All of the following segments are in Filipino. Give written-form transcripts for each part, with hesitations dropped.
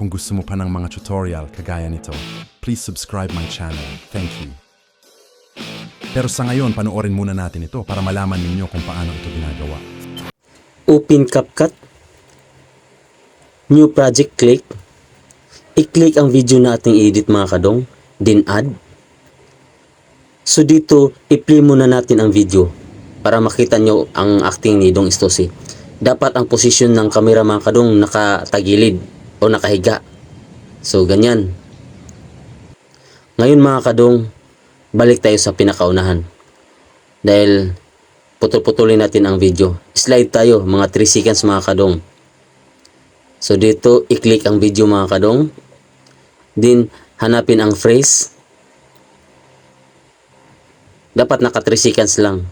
kung gusto mo pa ng mga tutorial kagaya nito, please subscribe my channel. Thank you. Pero sa ngayon, panoorin muna natin ito para malaman ninyo kung paano ito ginagawa. Open CapCut. New project, click. I-click ang video na ating edit mga kadong, then add. So dito, i-play muna natin ang video para makita nyo ang acting ni Dong Istosi. Dapat ang posisyon ng camera mga kadong nakatagilid o nakahiga. So ganyan. Ngayon mga kadong, balik tayo sa pinakaunahan. Dahil putol-putulin natin ang video. Slide tayo mga 3 seconds mga kadong. So dito, i-click ang video mga kadong. Then hanapin ang phrase. Dapat naka 3 seconds lang.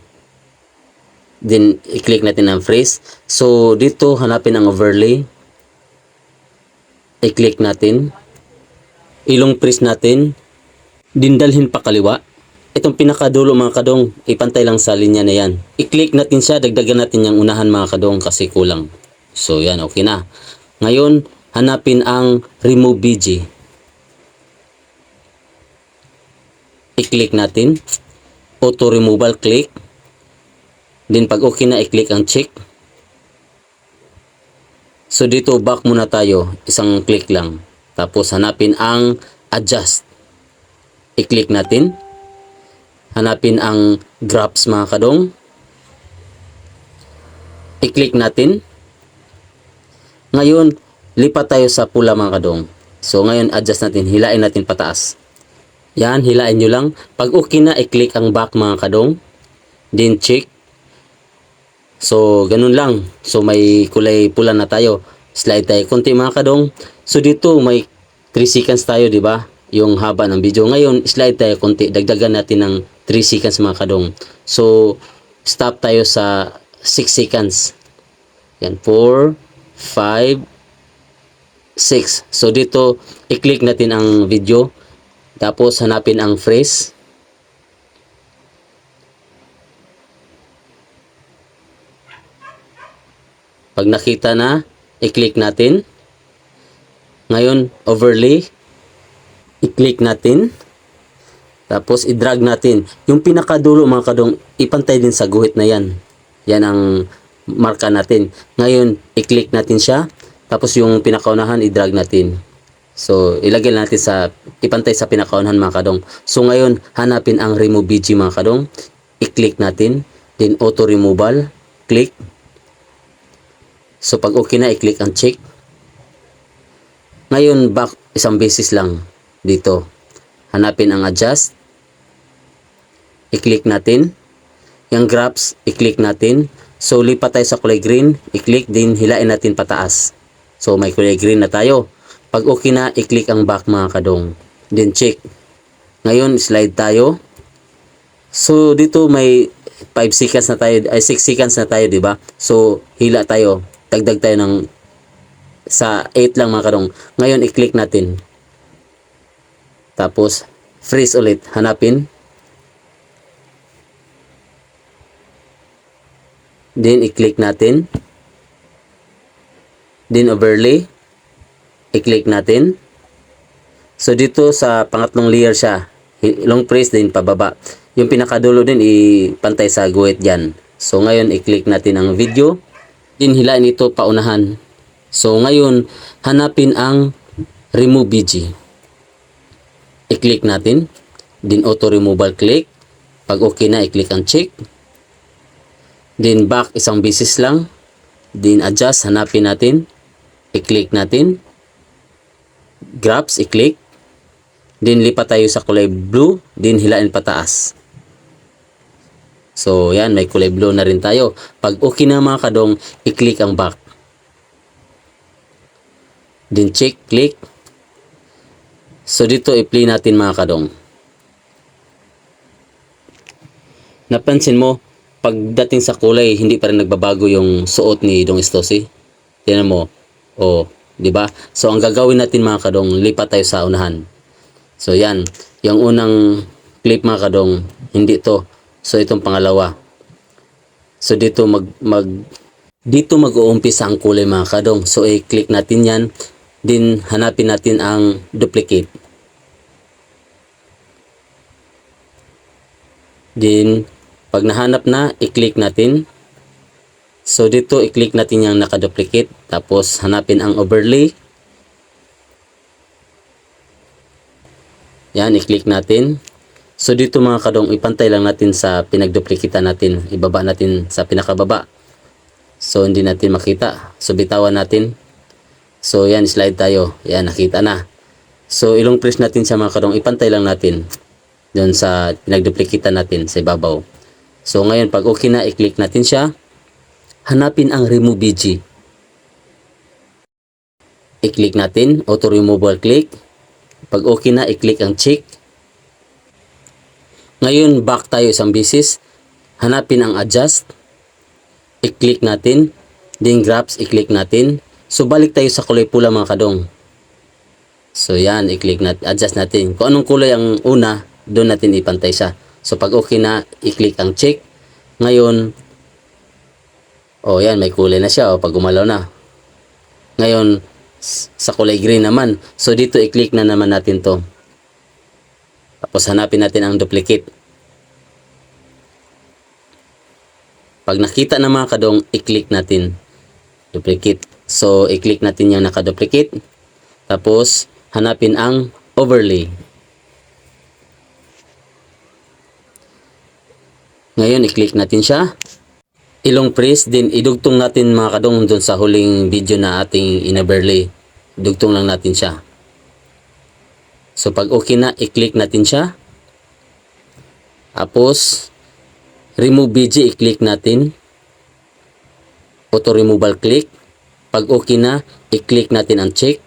Then i-click natin ang phrase. So dito hanapin ang overlay. I-click natin. Ilong press natin. Dindalhin pa kaliwa. Itong pinakadulo mga kadong, ipantay lang sa linya na yan. I-click natin siya, dagdagan natin yung unahan mga kadong kasi kulang. So yan, okay na. Ngayon, hanapin ang remove BG. I-click natin. Auto removal, click. Then pag okay na, i-click ang check. So dito, back muna tayo. Isang click lang. Tapos hanapin ang adjust. I-click natin. Hanapin ang graphs mga kadong. I-click natin. Ngayon, lipat tayo sa pula mga kadong. So ngayon, adjust natin. Hilain natin pataas. Yan, hilain nyo lang. Pag okay na, i-click ang back mga kadong. Then check. So, ganun lang. So, may kulay pula na tayo. Slide tayo konti mga kadong. So, dito may 3 seconds tayo, di ba? Yung haba ng video. Ngayon, slide tayo konti. Dagdagan natin ng 3 seconds mga kadong. So, stop tayo sa 6 seconds. Yan, 4, 5, 6. So, dito, i-click natin ang video. Tapos, hanapin ang phrase. Pag nakita na, i-click natin. Ngayon, overlay. I-click natin. Tapos, i-drag natin. Yung pinakadulo mga kadong, ipantay din sa guhit na yan. Yan ang marka natin. Ngayon, i-click natin siya. Tapos, yung pinakaunahan, i-drag natin. So, ilagay natin sa, ipantay sa pinakaunahan mga kadong. So, ngayon, hanapin ang remove BG mga kadong. I-click natin. Then, auto removal. Click. So, pag okay na, i-click ang check. Ngayon, back isang beses lang dito. Hanapin ang adjust. I-click natin. Yung graphs, i-click natin. So, lipat tayo sa kulay green. I-click din, hilain natin pataas. So, may kulay green na tayo. Pag okay na, i-click ang back mga kadong. Then, check. Ngayon, slide tayo. So, dito may 5 seconds na tayo, ay 6 seconds na tayo, di ba? So, hila tayo. Dagdag tayo ng sa 8 lang mga kadong. Ngayon, i-click natin. Tapos, freeze ulit. Hanapin. Then, i-click natin. Then, overlay. I-click natin. So, dito sa pangatlong layer siya. Long press din pababa. Yung pinakadulo din, ipantay sa guhit dyan. So, ngayon, i-click natin ang video. Then, hilain ito paunahan. So, ngayon, hanapin ang remove BG. I-click natin. Then, auto removal click. Pag okay na, i-click ang check. Then, back isang beses lang. Then, adjust. Hanapin natin. I-click natin. Graphs, i-click. Then, lipat tayo sa kulay blue. Then, hilain pataas. So, yan, may kulay blue na rin tayo. Pag okay na mga kadong, i-click ang back. Then, check, click. So, dito, i-play natin mga kadong. Napansin mo, pagdating sa kulay, hindi pa rin nagbabago yung suot ni Dong Istosi. Tingnan mo. Oh, di ba? So, ang gagawin natin mga kadong, lipat tayo sa unahan. So, yan. Yung unang clip mga kadong, hindi to. So, itong pangalawa. So, dito mag-uumpisa ang kulay mga kadong. So, i-click natin yan. Then hanapin natin ang duplicate. Then pag nahanap na, i-click natin. So dito i-click natin yung naka-duplicate, tapos hanapin ang overlay. Yan, i-click natin. So dito mga kadong, ipantay lang natin sa pinagduplikitan natin. Ibaba natin sa pinakababa. So hindi natin makita. So bitawan natin. So yan, slide tayo. Yan, nakita na. So ilong press natin sa mga kadong, ipantay lang natin doon sa pinagduplikitan natin sa ibabaw. So ngayon, pag okay na, i-click natin siya. Hanapin ang remove BG. I-click natin, auto removal click. Pag okay na, i-click ang check. Ngayon, back tayo isang beses. Hanapin ang adjust. I-click natin. Then grabs, i-click natin. So balik tayo sa kulay pula mga kadong. So yan, i-click natin, adjust natin. Kung anong kulay ang una, doon natin ipantay siya. So pag okay na, i-click ang check. Ngayon, oh yan, may kulay na siya pag gumalaw na. Ngayon, sa kulay green naman. So dito i-click na naman natin to. Tapos hanapin natin ang duplicate. Pag nakita na mga kadong, i-click natin duplicate. So i-click natin yung naka-duplicate. Tapos hanapin ang overlay. Ngayon i-click natin siya. Ilong press, din idugtong natin mga kadong doon sa huling video na ating inaberlay. Dugtong lang natin siya. So pag okay na, i-click natin siya. Tapos remove BG, i-click natin. Auto removal click. Pag okay na, i-click natin ang check.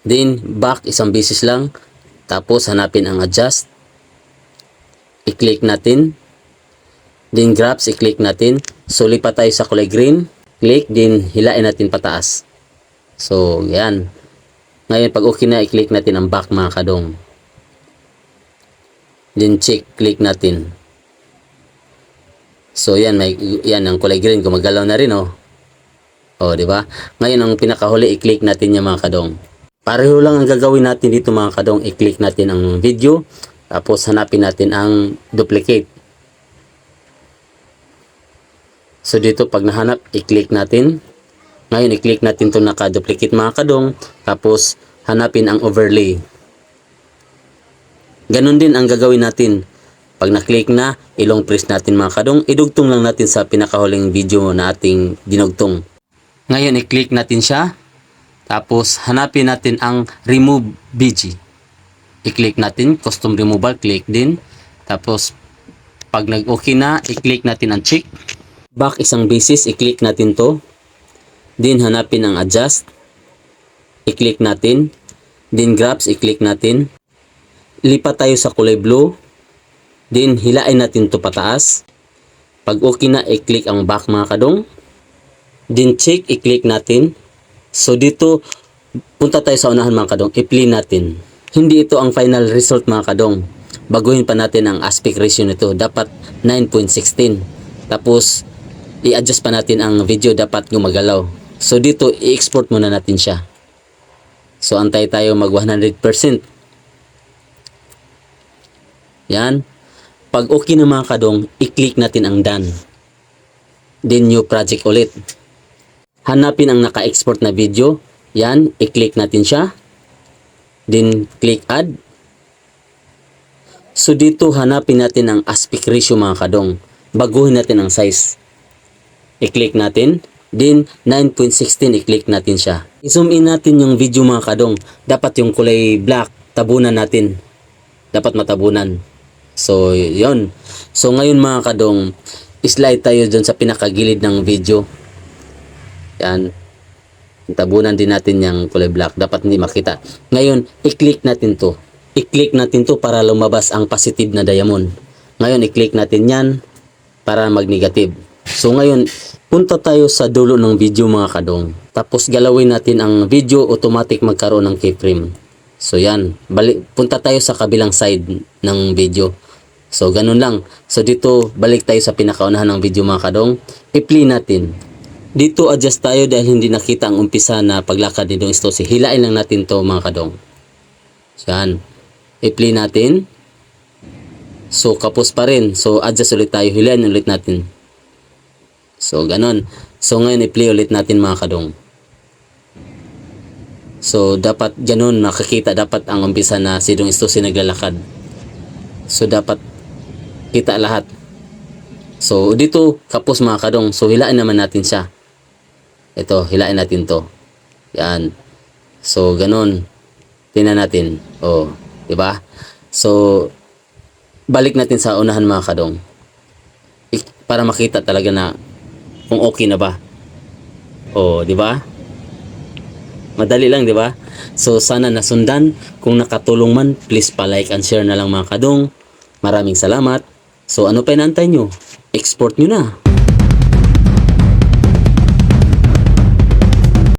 Then back isang beses lang. Tapos hanapin ang adjust. I-click natin. Then grabs, i-click natin. So lipat tayo sa kulay green. Click, then hilain natin pataas. So yan. Ngayon pag okay na, i-click natin ang back mga kadong. Then check, click natin. So yan, yan ang kulay green, gumagalaw na rin oh. Oh, di ba? Ngayon ang pinakahuli, i-click natin yung mga kadong. Pareho lang ang gagawin natin dito mga kadong. I-click natin ang video. Tapos hanapin natin ang duplicate. So dito pag nahanap, i-click natin. Ngayon i-click natin itong naka-duplicate mga kadong. Tapos hanapin ang overlay. Ganon din ang gagawin natin. Pag na-click na, ilong press natin mga kadong. Idugtong lang natin sa pinakahuling video na ating dinugtong. Ngayon i-click natin siya. Tapos hanapin natin ang remove BG. I-click natin, custom removal, click din. Tapos pag nag-okay na, i-click natin ang check. Back isang beses, i-click natin to. Then hanapin ang adjust. I-click natin. Then grabs, i-click natin. Lipat tayo sa kulay blue. Then hilain natin to pataas. Pag okay na, i-click ang back mga kadong. Then check, i-click natin. So dito, punta tayo sa unahan mga kadong. I-play natin. Hindi ito ang final result mga kadong. Baguhin pa natin ang aspect ratio nito. Dapat 9.16. Tapos i-adjust pa natin ang video, dapat gumagalaw. So dito, i-export muna natin siya. So antay tayo mag 100%. Yan. Pag okay na mga kadong, i-click natin ang done. Then new project ulit. Hanapin ang naka-export na video. Yan, i-click natin siya. Then click add. So dito hanapin natin ang aspect ratio mga kadong. Baguhin natin ang size. I-click natin. Then 9.16, i-click natin siya. I-zoom in natin yung video mga kadong. Dapat yung kulay black, tabunan natin. Dapat matabunan. So yun. So ngayon mga kadong, slide tayo dun sa pinakagilid ng video. Yan. Tabunan din natin yung kulay black. Dapat hindi makita. Ngayon, i-click natin to. I-click natin to para lumabas ang positive na diamond. Ngayon, i-click natin yan para mag-negative. So ngayon, punta tayo sa dulo ng video mga kadong. Tapos galawin natin ang video, automatic magkaroon ng keyframe. So yan, punta tayo sa kabilang side ng video. So ganun lang. So dito, balik tayo sa pinakaunahan ng video mga kadong. I-play natin. Dito adjust tayo dahil hindi nakita ang umpisa na paglakad ni Dong Istosi. Hilain lang natin to mga kadong. So yan. I-play natin. So kapos pa rin. So adjust ulit tayo. Hilain ulit natin. So ganon. So ngayon i-play ulit natin mga kadong. So dapat ganon makikita. Dapat ang umpisa na si Dong Istosi naglalakad. So dapat kita lahat. So dito kapos mga kadong. So hilain naman natin siya. Ito, hilain natin to. Yan. So ganon. Tingnan natin. Oh, 'di ba? So balik natin sa unahan mga kadong. Para makita talaga na kung okay na ba. Oh, 'di ba? Madali lang, 'di ba? So sana nasundan. Kung nakatulong man, please pa-like and share na lang mga kadong. Maraming salamat. So ano pa inaantay nyo? Export nyo na.